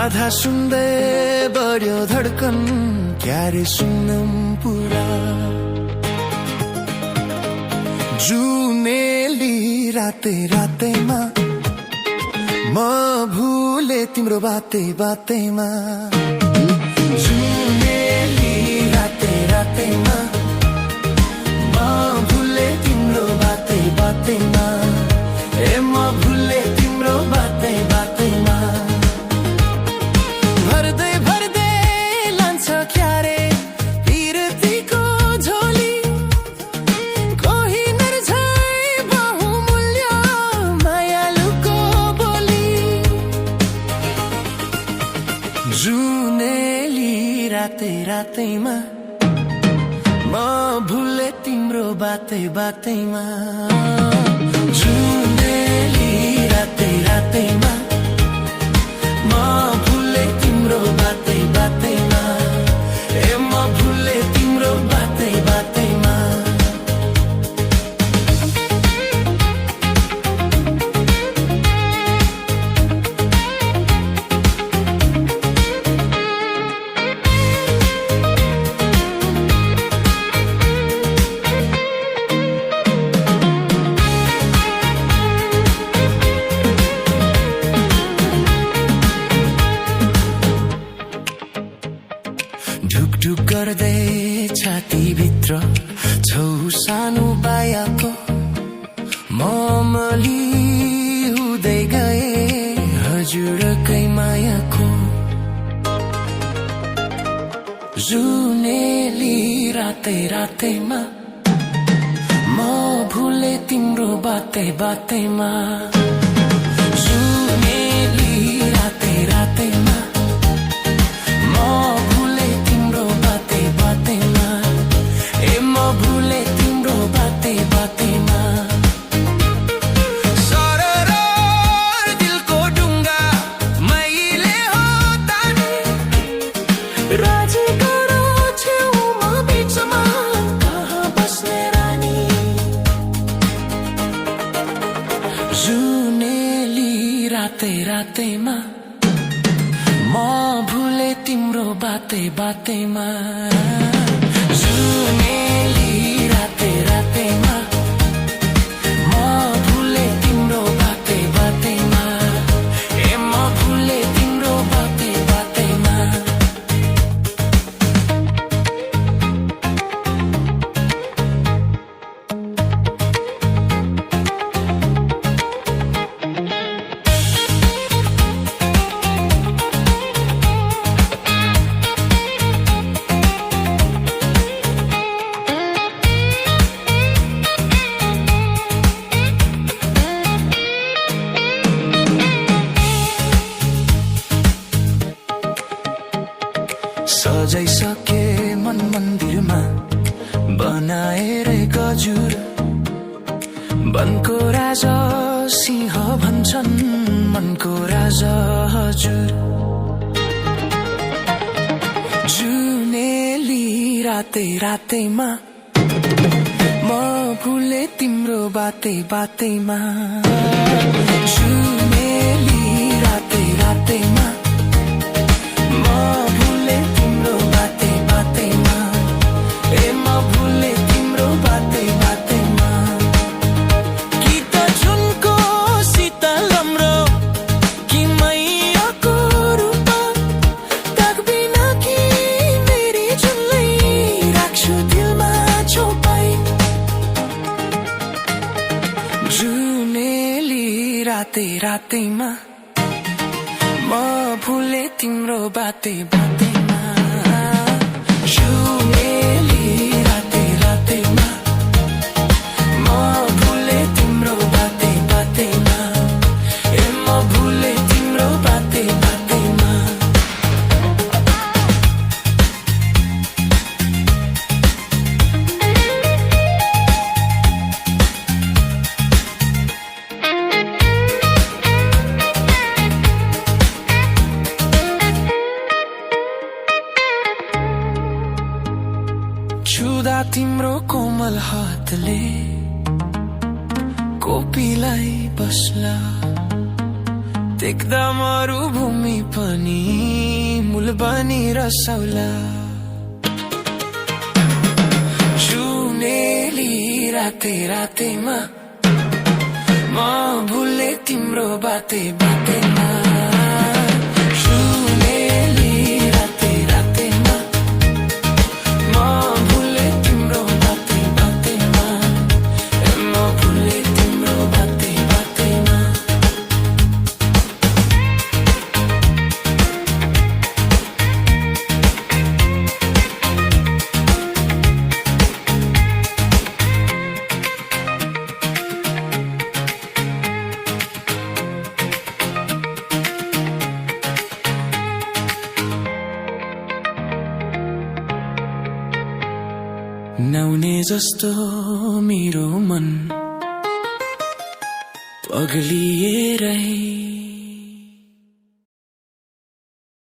आधा सुन्दै बढ्यो धड्कन क्यारे सुन्नम पुरा जुनेली राते रातैमा म भुले तिम्रो बाते बातैमा जुनेली राते रातैमा म भुले तिम्रो बाते बातैमा ए म भुले तिम्रो बाते बातैमा भर्दै भर्दै लान्छ क्यारे पिरतीको झोली कोही नर्झै बहुमूल्य मायालुको बोली जुनेली राते रातैमा म भुले तिम्रो बाते बातैमा जुनेली राते रातैमा म भुले तिम्रो बाते बातैमा ए म भुले तिम्रो बाते बातैमा ढुकढुक गर्दै छातीभित्र छौ सानो बायाको ममली हुँदै गए हजुरकै मायाको जुनेली राते रातैमा म भुले तिम्रो बाते बातैमा जुनेली राते रातैमा म भुले तिम्रो बाते बातैमा ए म भुले तिम्रो बाते बातैमा सरर दिलको डुङ्गा मैले हो ताने राजी गरो छेउमा बिचमा कहाँ बस्ने रानी जुनेली राते रातैमा म भुले तिम्रो बाते बातैमा जुनेली राते रातैमा म भुले तिम्रो बाते बातैमा ए म भुले तिम्रो बाते बातैमा सजाइसके मन मन्दिरमा बनाएर गजुर वनको राजा सिंह भन्छन् मनको राजा हजुर जुनेली राते रातैमा म भुले तिम्रो बाते बातैमा जुनेली राते रातैमा म भुले तिम्रो बाते बातैमा ए म भुले तिम्रो बाते बातैमा कि त जुनको शीतल राम्रो कि मैयाको रूप ताक्बिन कि मेरी जुनलाई राख्छु दिलमा छोपाई जुनेली राते रातैमा म भुले तिम्रो बाते बातैमा जुनेली राते रातैमा म भुले तिम्रो बाते बातैमा ए म भुले तिम्रो बाते बातैमा छुदा तिम्रो कोमल हातले कोपीलाई बस्ला देख्दा मरुभूमि पनि मूल बनी रसौला जुनेली राते रातेमा म भुले तिम्रो बाते बातेमा जुनेली राते रातेमा म भुले तिम्रो बाते बातेमा म भुले तिम्रो बाते बातेमा नौने जस्तो मेरो मन पगलिएर